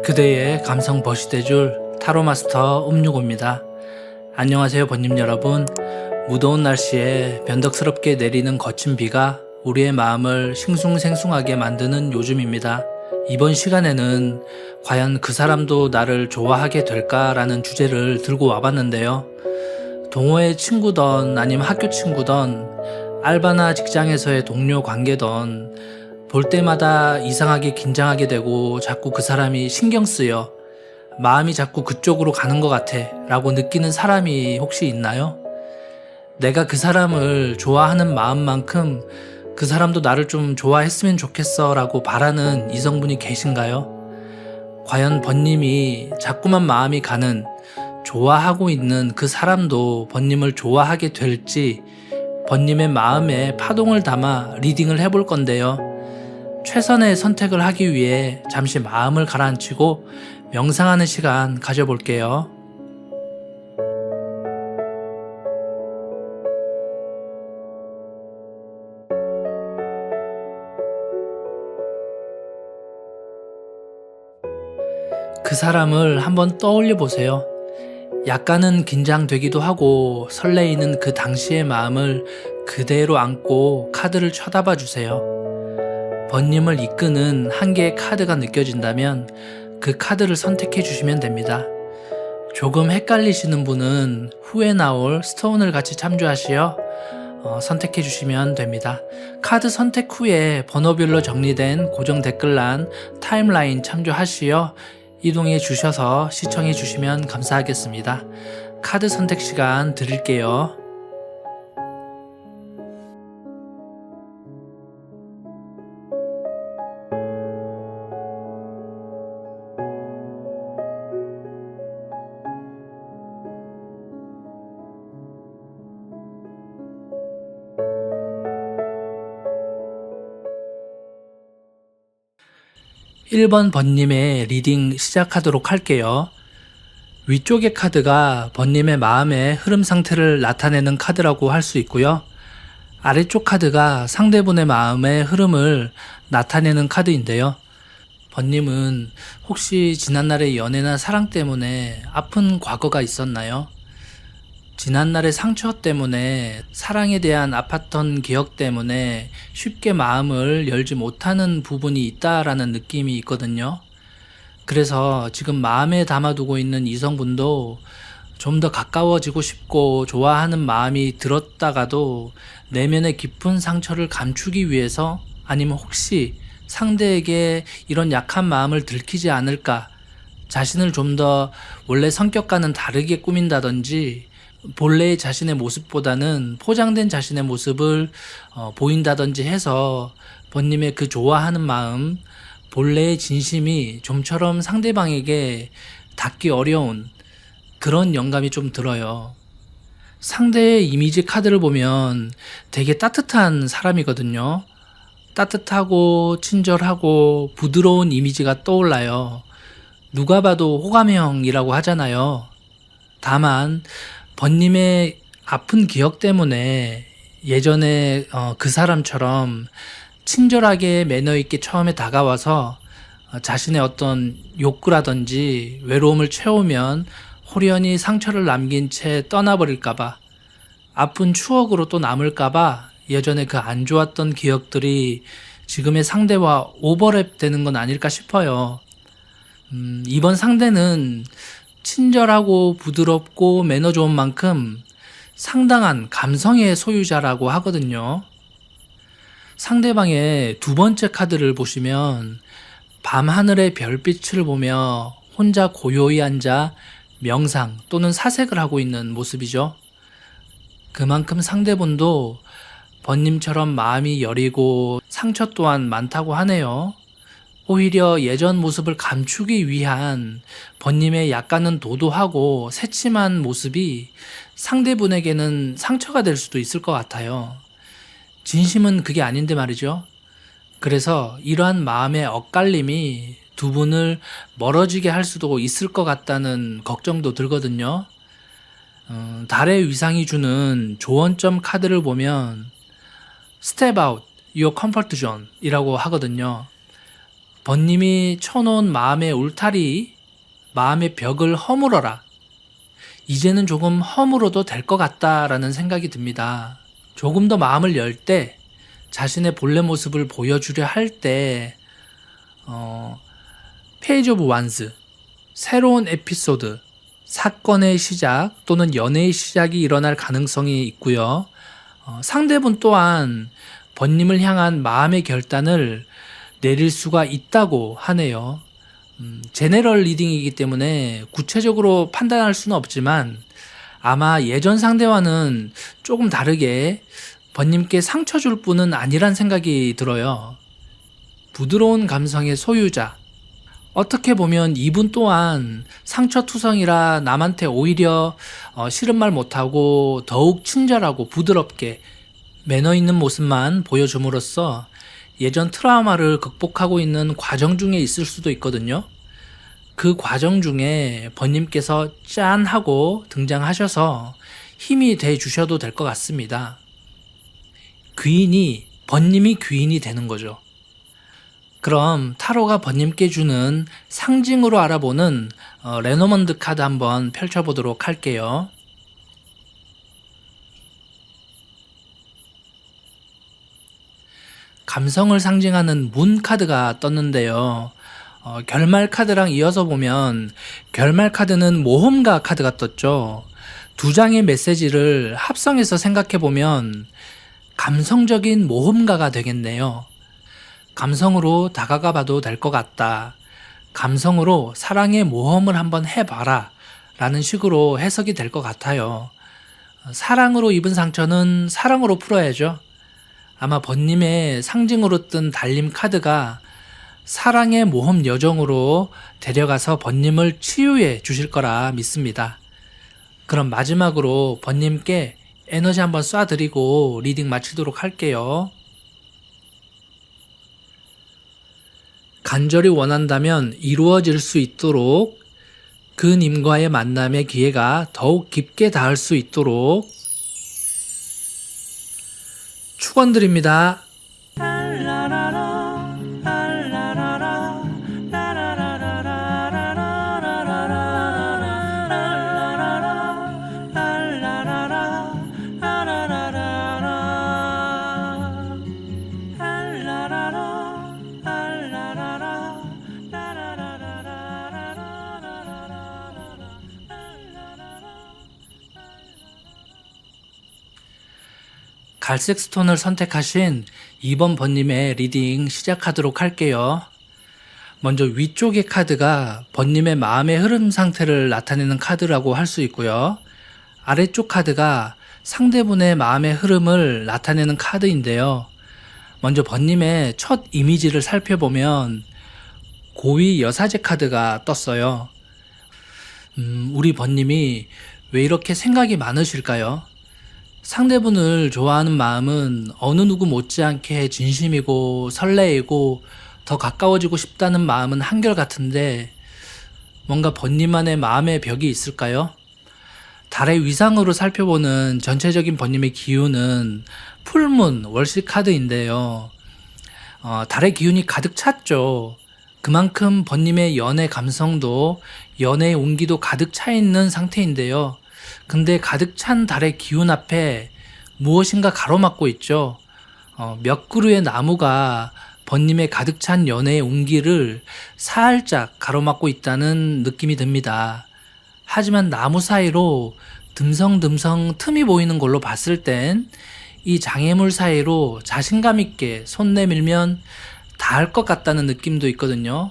그대의 감성 버시대줄 타로마스터 음유고입니다. 안녕하세요 번님 여러분. 무더운 날씨에 변덕스럽게 내리는 거친 비가 우리의 마음을 싱숭생숭하게 만드는 요즘입니다. 이번 시간에는 과연 그 사람도 나를 좋아하게 될까라는 주제를 들고 와봤는데요. 동호회 친구던 아니면 학교 친구던 알바나 직장에서의 동료 관계던 볼 때마다 이상하게 긴장하게 되고 자꾸 그 사람이 신경 쓰여 마음이 자꾸 그쪽으로 가는 것 같아 라고 느끼는 사람이 혹시 있나요? 내가 그 사람을 좋아하는 마음만큼 그 사람도 나를 좀 좋아했으면 좋겠어 라고 바라는 이성분이 계신가요? 과연 번님이 자꾸만 마음이 가는 좋아하고 있는 그 사람도 번님을 좋아하게 될지 번님의 마음에 파동을 담아 리딩을 해볼 건데요. 최선의 선택을 하기 위해 잠시 마음을 가라앉히고 명상하는 시간 가져볼게요. 그 사람을 한번 떠올려 보세요. 약간은 긴장되기도 하고 설레이는 그 당시의 마음을 그대로 안고 카드를 쳐다봐 주세요. 번님을 이끄는 한 개의 카드가 느껴진다면 그 카드를 선택해 주시면 됩니다. 조금 헷갈리시는 분은 후에 나올 스톤을 같이 참조하시어 선택해 주시면 됩니다. 카드 선택 후에 번호별로 정리된 고정 댓글란 타임라인 참조하시어 이동해 주셔서 시청해 주시면 감사하겠습니다. 카드 선택 시간 드릴게요. 1번 번님의 리딩 시작하도록 할게요. 위쪽의 카드가 번님의 마음의 흐름 상태를 나타내는 카드라고 할 수 있고요. 아래쪽 카드가 상대분의 마음의 흐름을 나타내는 카드인데요. 번님은 혹시 지난날의 연애나 사랑 때문에 아픈 과거가 있었나요? 지난날의 상처 때문에 사랑에 대한 아팠던 기억 때문에 쉽게 마음을 열지 못하는 부분이 있다라는 느낌이 있거든요. 그래서 지금 마음에 담아두고 있는 이성분도 좀 더 가까워지고 싶고 좋아하는 마음이 들었다가도 내면의 깊은 상처를 감추기 위해서 아니면 혹시 상대에게 이런 약한 마음을 들키지 않을까 자신을 좀 더 원래 성격과는 다르게 꾸민다든지 본래의 자신의 모습보다는 포장된 자신의 모습을 보인다든지 해서 번님의 그 좋아하는 마음, 본래의 진심이 좀처럼 상대방에게 닿기 어려운 그런 영감이 좀 들어요. 상대의 이미지 카드를 보면 되게 따뜻한 사람이거든요. 따뜻하고 친절하고 부드러운 이미지가 떠올라요. 누가 봐도 호감형이라고 하잖아요. 다만 번님의 아픈 기억 때문에 예전에 그 사람처럼 친절하게 매너 있게 처음에 다가와서 자신의 어떤 욕구라든지 외로움을 채우면 호련히 상처를 남긴 채 떠나버릴까봐 아픈 추억으로 또 남을까봐 예전에 그 안 좋았던 기억들이 지금의 상대와 오버랩 되는 건 아닐까 싶어요. 이번 상대는 친절하고 부드럽고 매너 좋은 만큼 상당한 감성의 소유자라고 하거든요. 상대방의 두 번째 카드를 보시면 밤하늘의 별빛을 보며 혼자 고요히 앉아 명상 또는 사색을 하고 있는 모습이죠. 그만큼 상대분도 번님처럼 마음이 여리고 상처 또한 많다고 하네요. 오히려 예전 모습을 감추기 위한 번님의 약간은 도도하고 새침한 모습이 상대분에게는 상처가 될 수도 있을 것 같아요. 진심은 그게 아닌데 말이죠. 그래서 이러한 마음의 엇갈림이 두 분을 멀어지게 할 수도 있을 것 같다는 걱정도 들거든요. 달의 위상이 주는 조언점 카드를 보면 Step out your comfort zone 이라고 하거든요. 번님이 쳐놓은 마음의 울타리, 마음의 벽을 허물어라. 이제는 조금 허물어도 될 것 같다라는 생각이 듭니다. 조금 더 마음을 열 때, 자신의 본래 모습을 보여주려 할 때, 페이지 오브 완스, 새로운 에피소드, 사건의 시작 또는 연애의 시작이 일어날 가능성이 있고요. 상대분 또한 번님을 향한 마음의 결단을 내릴 수가 있다고 하네요. 제네럴 리딩이기 때문에 구체적으로 판단할 수는 없지만 아마 예전 상대와는 조금 다르게 번님께 상처 줄 분은 아니란 생각이 들어요. 부드러운 감성의 소유자. 어떻게 보면 이분 또한 상처투성이라 남한테 오히려 싫은 말 못하고 더욱 친절하고 부드럽게 매너 있는 모습만 보여줌으로써 예전 트라우마를 극복하고 있는 과정 중에 있을 수도 있거든요. 그 과정 중에 번님께서 짠 하고 등장하셔서 힘이 돼 주셔도 될 것 같습니다. 번님이 귀인이 되는 거죠. 그럼 타로가 번님께 주는 상징으로 알아보는 레노먼드 카드 한번 펼쳐보도록 할게요. 감성을 상징하는 문 카드가 떴는데요. 결말 카드랑 이어서 보면 결말 카드는 모험가 카드가 떴죠. 두 장의 메시지를 합성해서 생각해보면 감성적인 모험가가 되겠네요. 감성으로 다가가 봐도 될 것 같다. 감성으로 사랑의 모험을 한번 해봐라. 라는 식으로 해석이 될 것 같아요. 사랑으로 입은 상처는 사랑으로 풀어야죠. 아마 번님의 상징으로 뜬 달림 카드가 사랑의 모험 여정으로 데려가서 번님을 치유해 주실 거라 믿습니다. 그럼 마지막으로 번님께 에너지 한번 쏴드리고 리딩 마치도록 할게요. 간절히 원한다면 이루어질 수 있도록 그 님과의 만남의 기회가 더욱 깊게 닿을 수 있도록 축원드립니다. 갈색 스톤을 선택하신 2번 번님의 리딩 시작하도록 할게요. 먼저 위쪽의 카드가 번님의 마음의 흐름 상태를 나타내는 카드라고 할 수 있고요. 아래쪽 카드가 상대분의 마음의 흐름을 나타내는 카드인데요. 먼저 번님의 첫 이미지를 살펴보면 고위 여사제 카드가 떴어요. 우리 번님이 왜 이렇게 생각이 많으실까요? 상대분을 좋아하는 마음은 어느 누구 못지않게 진심이고 설레이고 더 가까워지고 싶다는 마음은 한결같은데 뭔가 번님만의 마음의 벽이 있을까요? 달의 위상으로 살펴보는 전체적인 번님의 기운은 풀문 월시 카드인데요. 달의 기운이 가득 찼죠. 그만큼 번님의 연애 감성도 연애의 온기도 가득 차 있는 상태인데요. 근데 가득 찬 달의 기운 앞에 무엇인가 가로막고 있죠. 몇 그루의 나무가 번님의 가득 찬 연애의 온기를 살짝 가로막고 있다는 느낌이 듭니다. 하지만 나무 사이로 듬성듬성 틈이 보이는 걸로 봤을 땐 이 장애물 사이로 자신감 있게 손 내밀면 닿을 것 같다는 느낌도 있거든요.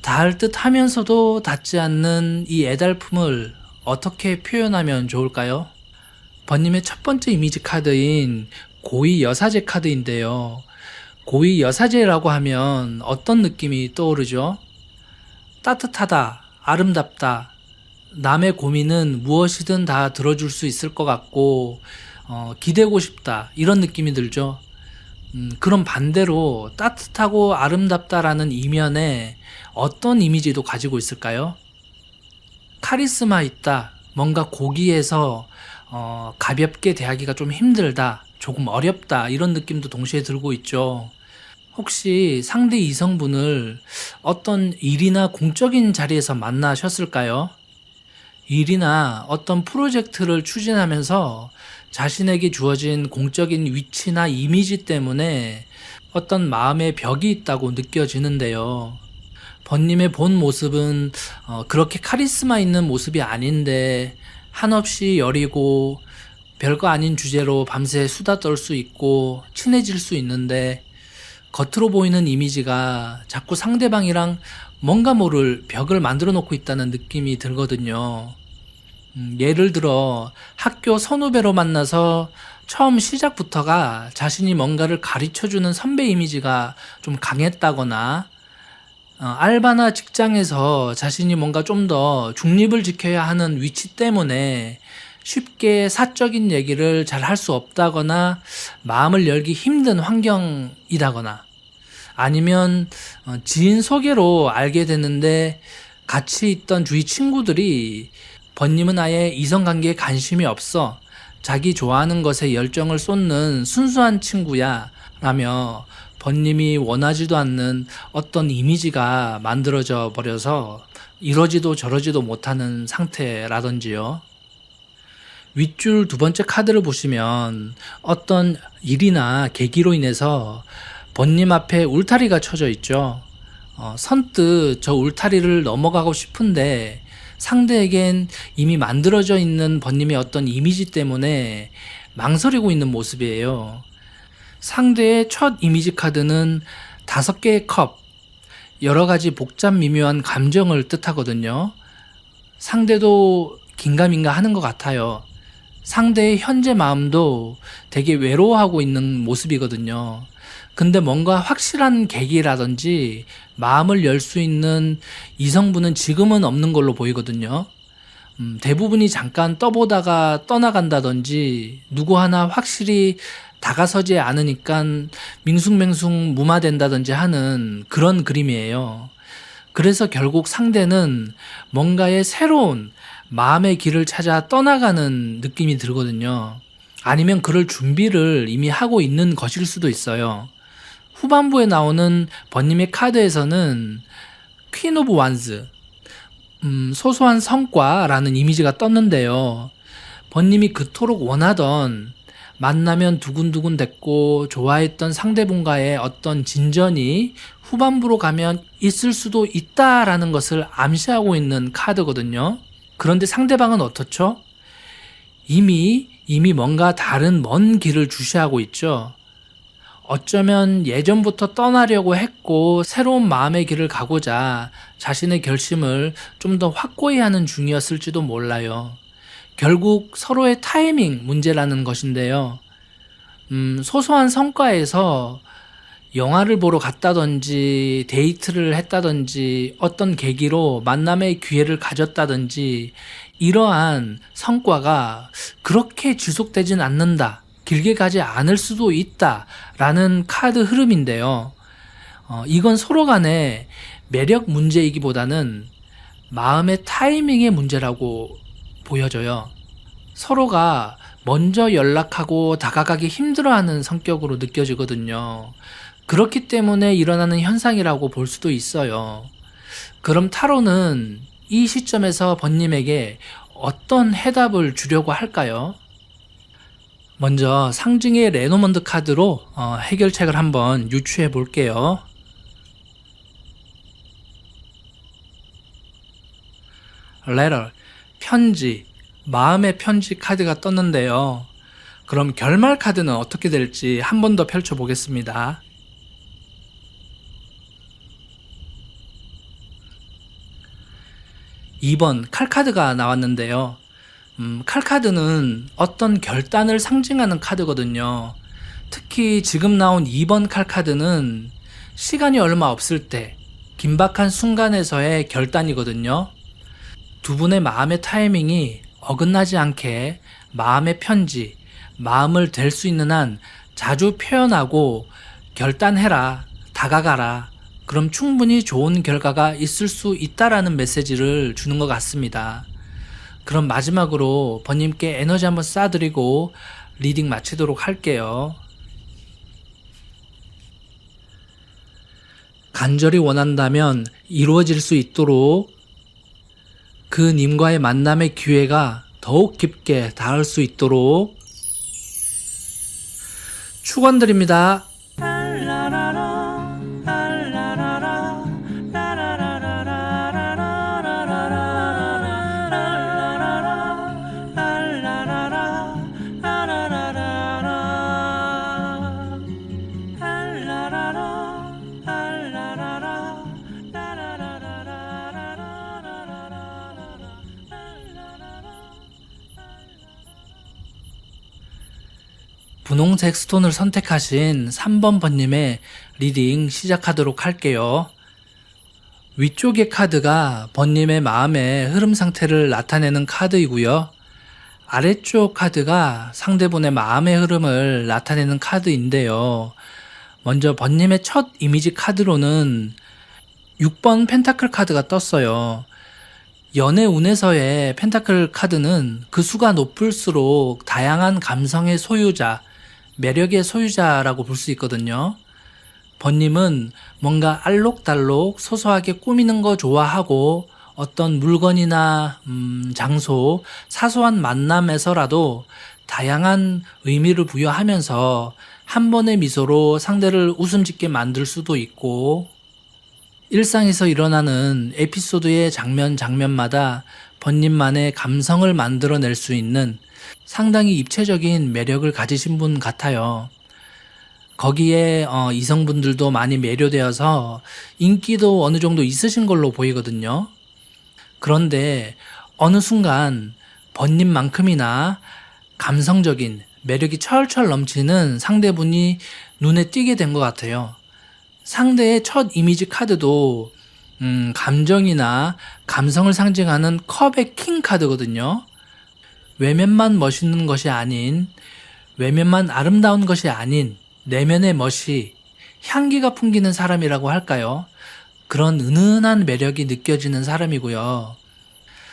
닿을 듯 하면서도 닿지 않는 이 애달픔을 어떻게 표현하면 좋을까요? 번님의 첫 번째 이미지 카드인 고위 여사제 카드인데요. 고위 여사제라고 하면 어떤 느낌이 떠오르죠? 따뜻하다, 아름답다, 남의 고민은 무엇이든 다 들어줄 수 있을 것 같고 기대고 싶다 이런 느낌이 들죠. 그럼 반대로 따뜻하고 아름답다라는 이면에 어떤 이미지도 가지고 있을까요? 카리스마 있다, 뭔가 고귀해서 가볍게 대하기가 좀 힘들다, 조금 어렵다, 이런 느낌도 동시에 들고 있죠. 혹시 상대 이성분을 어떤 일이나 공적인 자리에서 만나셨을까요? 일이나 어떤 프로젝트를 추진하면서 자신에게 주어진 공적인 위치나 이미지 때문에 어떤 마음의 벽이 있다고 느껴지는데요. 번님의 본 모습은 그렇게 카리스마 있는 모습이 아닌데 한없이 여리고 별거 아닌 주제로 밤새 수다 떨 수 있고 친해질 수 있는데 겉으로 보이는 이미지가 자꾸 상대방이랑 뭔가 모를 벽을 만들어 놓고 있다는 느낌이 들거든요. 예를 들어 학교 선후배로 만나서 처음 시작부터가 자신이 뭔가를 가르쳐주는 선배 이미지가 좀 강했다거나 알바나 직장에서 자신이 뭔가 좀 더 중립을 지켜야 하는 위치 때문에 쉽게 사적인 얘기를 잘 할 수 없다거나 마음을 열기 힘든 환경이다거나 아니면 지인 소개로 알게 됐는데 같이 있던 주위 친구들이 번님은 아예 이성관계에 관심이 없어 자기 좋아하는 것에 열정을 쏟는 순수한 친구야 라며 번님이 원하지도 않는 어떤 이미지가 만들어져 버려서 이러지도 저러지도 못하는 상태라든지요. 윗줄 두 번째 카드를 보시면 어떤 일이나 계기로 인해서 번님 앞에 울타리가 쳐져 있죠. 선뜻 저 울타리를 넘어가고 싶은데 상대에겐 이미 만들어져 있는 번님의 어떤 이미지 때문에 망설이고 있는 모습이에요. 상대의 첫 이미지 카드는 5개의 컵, 여러 가지 복잡 미묘한 감정을 뜻하거든요. 상대도 긴가민가 하는 것 같아요. 상대의 현재 마음도 되게 외로워하고 있는 모습이거든요. 근데 뭔가 확실한 계기라든지 마음을 열 수 있는 이성분은 지금은 없는 걸로 보이거든요. 대부분이 잠깐 떠보다가 떠나간다든지 누구 하나 확실히 다가서지 않으니까 밍숭맹숭 무마된다든지 하는 그런 그림이에요. 그래서 결국 상대는 뭔가의 새로운 마음의 길을 찾아 떠나가는 느낌이 들거든요. 아니면 그럴 준비를 이미 하고 있는 것일 수도 있어요. 후반부에 나오는 번님의 카드에서는 퀸 오브 완즈, 소소한 성과라는 이미지가 떴는데요. 번님이 그토록 원하던 만나면 두근두근 됐고 좋아했던 상대분과의 어떤 진전이 후반부로 가면 있을 수도 있다라는 것을 암시하고 있는 카드거든요. 그런데 상대방은 어떻죠? 이미 뭔가 다른 먼 길을 주시하고 있죠. 어쩌면 예전부터 떠나려고 했고 새로운 마음의 길을 가고자 자신의 결심을 좀 더 확고히 하는 중이었을지도 몰라요. 결국 서로의 타이밍 문제라는 것인데요. 소소한 성과에서 영화를 보러 갔다든지 데이트를 했다든지 어떤 계기로 만남의 기회를 가졌다든지 이러한 성과가 그렇게 지속되진 않는다. 길게 가지 않을 수도 있다 라는 카드 흐름인데요. 이건 서로 간의 매력 문제이기보다는 마음의 타이밍의 문제라고 보여져요. 서로가 먼저 연락하고 다가가기 힘들어하는 성격으로 느껴지거든요. 그렇기 때문에 일어나는 현상이라고 볼 수도 있어요. 그럼 타로는 이 시점에서 번님에게 어떤 해답을 주려고 할까요? 먼저 상징의 레노먼드 카드로 해결책을 한번 유추해 볼게요. 레터, 편지, 마음의 편지 카드가 떴는데요. 그럼 결말 카드는 어떻게 될지 한 번 더 펼쳐 보겠습니다. (2번) 칼카드가 나왔는데요. 칼카드는 어떤 결단을 상징하는 카드거든요. 특히 지금 나온 2번 칼카드는 시간이 얼마 없을 때 긴박한 순간에서의 결단이거든요. 두 분의 마음의 타이밍이 어긋나지 않게 마음의 편지, 마음을 댈 수 있는 한 자주 표현하고 결단해라, 다가가라, 그럼 충분히 좋은 결과가 있을 수 있다라는 메시지를 주는 것 같습니다. 그럼 마지막으로 번님께 에너지 한번 쏴드리고 리딩 마치도록 할게요. 간절히 원한다면 이루어질 수 있도록 그 님과의 만남의 기회가 더욱 깊게 닿을 수 있도록 축원드립니다. 분홍색 스톤을 선택하신 3번 번님의 리딩 시작하도록 할게요. 위쪽의 카드가 번님의 마음의 흐름 상태를 나타내는 카드이고요. 아래쪽 카드가 상대분의 마음의 흐름을 나타내는 카드인데요. 먼저 번님의 첫 이미지 카드로는 6번 펜타클 카드가 떴어요. 연애 운에서의 펜타클 카드는 그 수가 높을수록 다양한 감성의 소유자, 매력의 소유자라고 볼 수 있거든요. 번님은 뭔가 알록달록 소소하게 꾸미는 거 좋아하고 어떤 물건이나 장소, 사소한 만남에서라도 다양한 의미를 부여하면서 한 번의 미소로 상대를 웃음 짓게 만들 수도 있고, 일상에서 일어나는 에피소드의 장면마다 번님만의 감성을 만들어낼 수 있는 상당히 입체적인 매력을 가지신 분 같아요. 거기에 이성분들도 많이 매료되어서 인기도 어느 정도 있으신 걸로 보이거든요. 그런데 어느 순간 번님만큼이나 감성적인 매력이 철철 넘치는 상대분이 눈에 띄게 된 것 같아요. 상대의 첫 이미지 카드도 감정이나 감성을 상징하는 컵의 킹 카드거든요. 외면만 멋있는 것이 아닌, 외면만 아름다운 것이 아닌 내면의 멋이, 향기가 풍기는 사람이라고 할까요? 그런 은은한 매력이 느껴지는 사람이고요.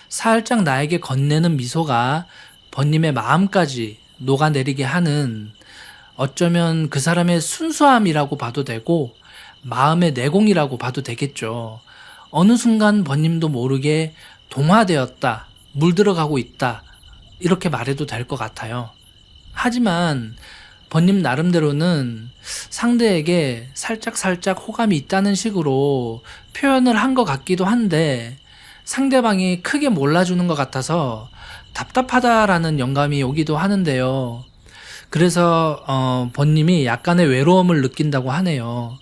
살짝 나에게 건네는 미소가 번님의 마음까지 녹아내리게 하는, 어쩌면 그 사람의 순수함이라고 봐도 되고 마음의 내공이라고 봐도 되겠죠. 어느 순간 번님도 모르게 동화되었다, 물들어가고 있다, 이렇게 말해도 될 것 같아요. 하지만 번님 나름대로는 상대에게 살짝 호감이 있다는 식으로 표현을 한 것 같기도 한데, 상대방이 크게 몰라주는 것 같아서 답답하다라는 영감이 오기도 하는데요. 그래서 번님이 약간의 외로움을 느낀다고 하네요.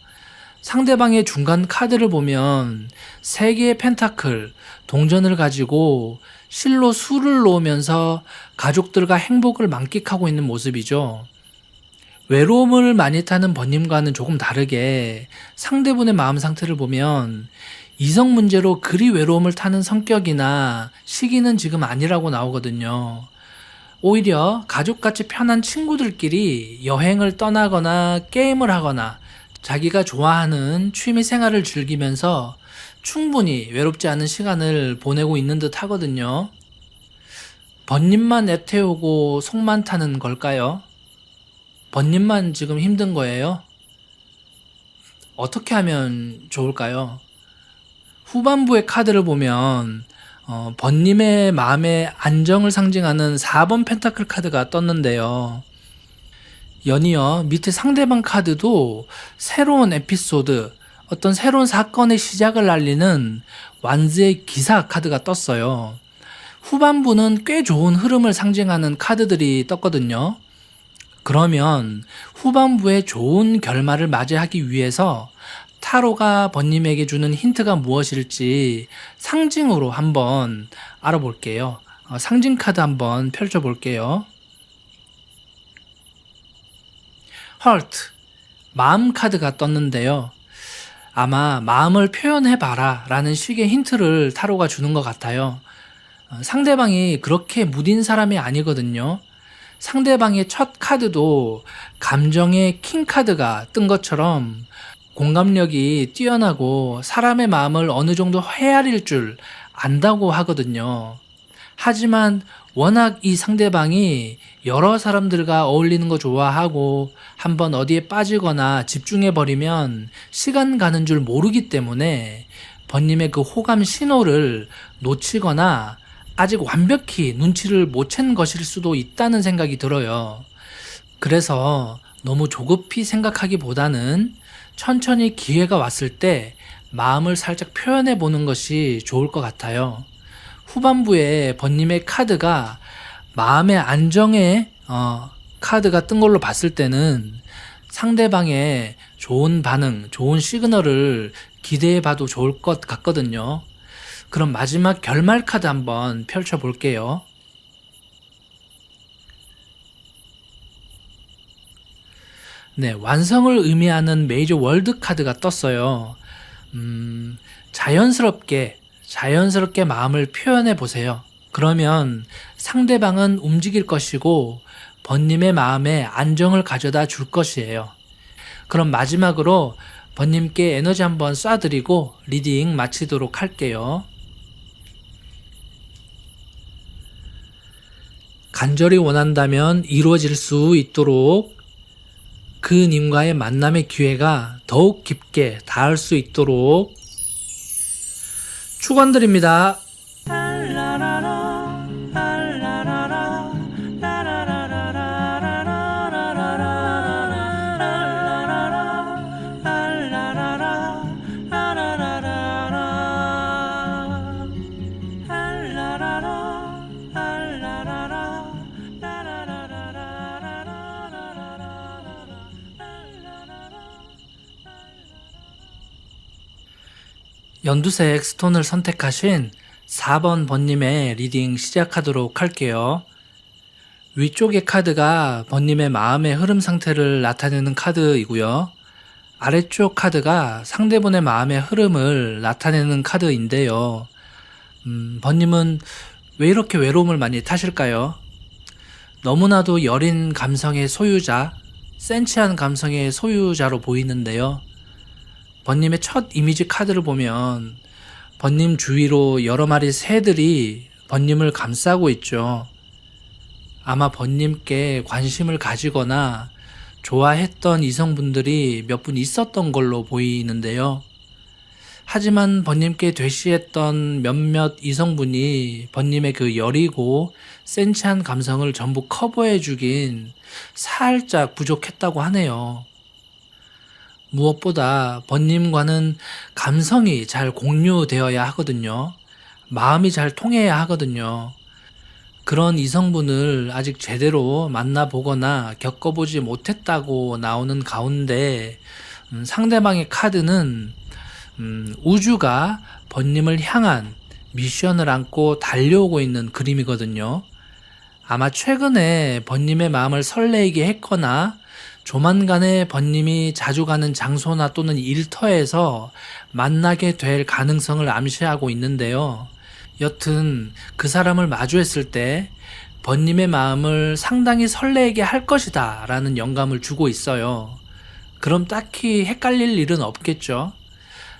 상대방의 중간 카드를 보면 3개의 펜타클, 동전을 가지고 실로 수를 놓으면서 가족들과 행복을 만끽하고 있는 모습이죠. 외로움을 많이 타는 번님과는 조금 다르게 상대분의 마음 상태를 보면 이성 문제로 그리 외로움을 타는 성격이나 시기는 지금 아니라고 나오거든요. 오히려 가족같이 편한 친구들끼리 여행을 떠나거나 게임을 하거나 자기가 좋아하는 취미 생활을 즐기면서 충분히 외롭지 않은 시간을 보내고 있는 듯 하거든요. 번님만 애태우고 속만 타는 걸까요? 번님만 지금 힘든 거예요? 어떻게 하면 좋을까요? 후반부의 카드를 보면 번님의 마음의 안정을 상징하는 4번 펜타클 카드가 떴는데요. 연이어 밑에 상대방 카드도 새로운 에피소드, 어떤 새로운 사건의 시작을 알리는 완즈의 기사 카드가 떴어요. 후반부는 꽤 좋은 흐름을 상징하는 카드들이 떴거든요. 그러면 후반부에 좋은 결말을 맞이하기 위해서 타로가 번님에게 주는 힌트가 무엇일지 상징으로 한번 알아볼게요. 상징 카드 한번 펼쳐볼게요. Heart, 마음 카드가 떴는데요. 아마 마음을 표현해봐라 라는 식의 힌트를 타로가 주는 것 같아요. 상대방이 그렇게 무딘 사람이 아니거든요. 상대방의 첫 카드도 감정의 킹 카드가 뜬 것처럼 공감력이 뛰어나고 사람의 마음을 어느 정도 헤아릴 줄 안다고 하거든요. 하지만 워낙 이 상대방이 여러 사람들과 어울리는 거 좋아하고 한번 어디에 빠지거나 집중해버리면 시간 가는 줄 모르기 때문에 번님의 그 호감 신호를 놓치거나 아직 완벽히 눈치를 못 챈 것일 수도 있다는 생각이 들어요. 그래서 너무 조급히 생각하기보다는 천천히 기회가 왔을 때 마음을 살짝 표현해 보는 것이 좋을 것 같아요. 후반부에 번님의 카드가 마음의 안정의 카드가 뜬 걸로 봤을 때는 상대방의 좋은 반응, 좋은 시그널을 기대해 봐도 좋을 것 같거든요. 그럼 마지막 결말 카드 한번 펼쳐 볼게요. 네, 완성을 의미하는 메이저 월드 카드가 떴어요. 자연스럽게 마음을 표현해 보세요. 그러면 상대방은 움직일 것이고 번님의 마음에 안정을 가져다 줄 것이에요. 그럼 마지막으로 번님께 에너지 한번 쏴드리고 리딩 마치도록 할게요. 간절히 원한다면 이루어질 수 있도록 그 님과의 만남의 기회가 더욱 깊게 닿을 수 있도록 축원드립니다. 연두색 스톤을 선택하신 4번 번님의 리딩 시작하도록 할게요. 위쪽의 카드가 번님의 마음의 흐름 상태를 나타내는 카드이고요. 아래쪽 카드가 상대분의 마음의 흐름을 나타내는 카드인데요. 번님은 왜 이렇게 외로움을 많이 타실까요? 너무나도 여린 감성의 소유자, 센치한 감성의 소유자로 보이는데요. 번님의 첫 이미지 카드를 보면 번님 주위로 여러 마리 새들이 번님을 감싸고 있죠. 아마 번님께 관심을 가지거나 좋아했던 이성분들이 몇 분 있었던 걸로 보이는데요. 하지만 번님께 되시했던 몇몇 이성분이 번님의 그 여리고 센치한 감성을 전부 커버해 주긴 살짝 부족했다고 하네요. 무엇보다 번님과는 감성이 잘 공유되어야 하거든요. 마음이 잘 통해야 하거든요. 그런 이성분을 아직 제대로 만나보거나 겪어보지 못했다고 나오는 가운데 상대방의 카드는 우주가 번님을 향한 미션을 안고 달려오고 있는 그림이거든요. 아마 최근에 번님의 마음을 설레게 했거나 조만간에 번님이 자주 가는 장소나 또는 일터에서 만나게 될 가능성을 암시하고 있는데요. 여튼 그 사람을 마주했을 때 번님의 마음을 상당히 설레게 할 것이다 라는 영감을 주고 있어요. 그럼 딱히 헷갈릴 일은 없겠죠.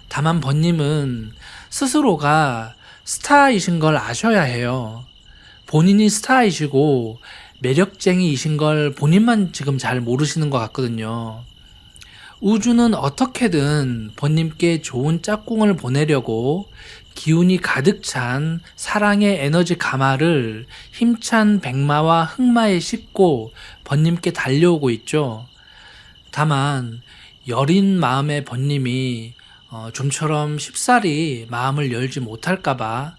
다만 번님은 스스로가 스타이신 걸 아셔야 해요. 본인이 스타이시고 매력쟁이이신 걸 본인만 지금 잘 모르시는 것 같거든요. 우주는 어떻게든 번님께 좋은 짝꿍을 보내려고 기운이 가득 찬 사랑의 에너지 가마를 힘찬 백마와 흑마에 싣고 번님께 달려오고 있죠. 다만 여린 마음의 번님이 좀처럼 쉽사리 마음을 열지 못할까봐,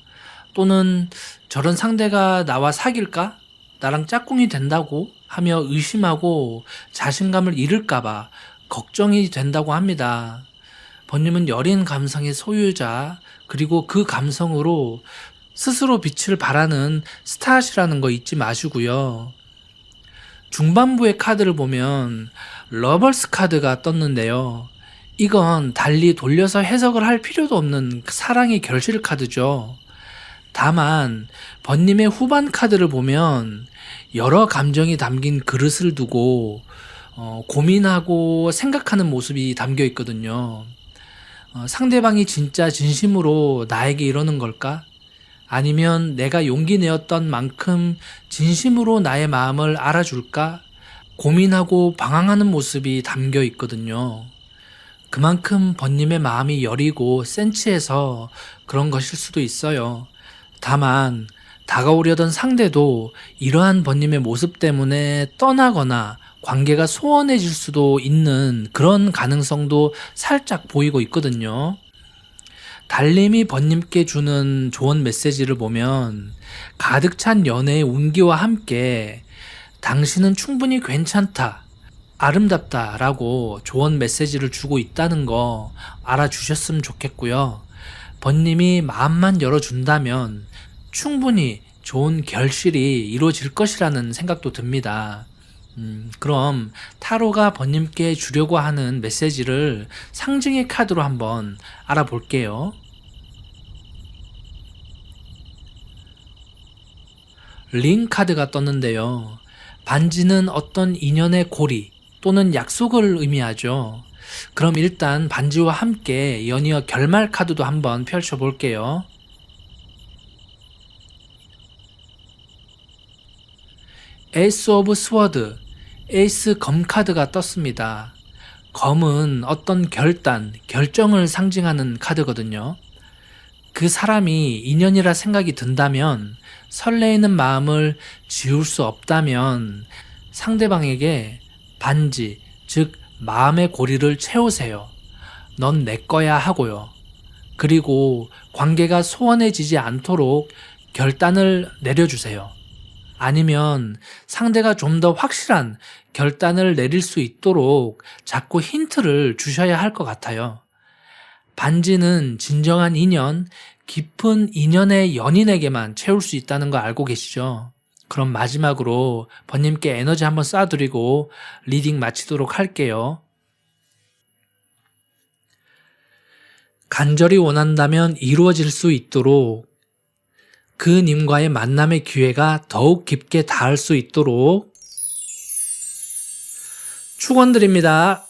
또는 저런 상대가 나와 사귈까? 나랑 짝꿍이 된다고 하며 의심하고 자신감을 잃을까봐 걱정이 된다고 합니다. 번님은 여린 감성의 소유자, 그리고 그 감성으로 스스로 빛을 발하는 스타시라는 거 잊지 마시고요. 중반부의 카드를 보면 러버스 카드가 떴는데요. 이건 달리 돌려서 해석을 할 필요도 없는 사랑의 결실 카드죠. 다만 번님의 후반 카드를 보면 여러 감정이 담긴 그릇을 두고 고민하고 생각하는 모습이 담겨 있거든요. 상대방이 진짜 진심으로 나에게 이러는 걸까? 아니면 내가 용기 내었던 만큼 진심으로 나의 마음을 알아줄까? 고민하고 방황하는 모습이 담겨 있거든요. 그만큼 번님의 마음이 여리고 센치해서 그런 것일 수도 있어요. 다만 다가오려던 상대도 이러한 번님의 모습 때문에 떠나거나 관계가 소원해질 수도 있는 그런 가능성도 살짝 보이고 있거든요. 달님이 번님께 주는 조언 메시지를 보면 가득 찬 연애의 운기와 함께 당신은 충분히 괜찮다, 아름답다 라고 조언 메시지를 주고 있다는 거 알아주셨으면 좋겠고요. 번님이 마음만 열어준다면 충분히 좋은 결실이 이루어질 것이라는 생각도 듭니다. 그럼 타로가 번님께 주려고 하는 메시지를 상징의 카드로 한번 알아볼게요. 링 카드가 떴는데요. 반지는 어떤 인연의 고리 또는 약속을 의미하죠. 그럼 일단 반지와 함께 연이어 결말 카드도 한번 펼쳐볼게요. 에이스 오브 스워드, 에이스 검 카드가 떴습니다. 검은 어떤 결단, 결정을 상징하는 카드거든요. 그 사람이 인연이라 생각이 든다면, 설레이는 마음을 지울 수 없다면 상대방에게 반지, 즉 마음의 고리를 채우세요. 넌 내 거야 하고요. 그리고 관계가 소원해지지 않도록 결단을 내려주세요. 아니면 상대가 좀 더 확실한 결단을 내릴 수 있도록 자꾸 힌트를 주셔야 할 것 같아요. 반지는 진정한 인연, 깊은 인연의 연인에게만 채울 수 있다는 거 알고 계시죠? 그럼 마지막으로 번님께 에너지 한번 쏴드리고 리딩 마치도록 할게요. 간절히 원한다면 이루어질 수 있도록, 그 님과의 만남의 기회가 더욱 깊게 닿을 수 있도록 축원드립니다.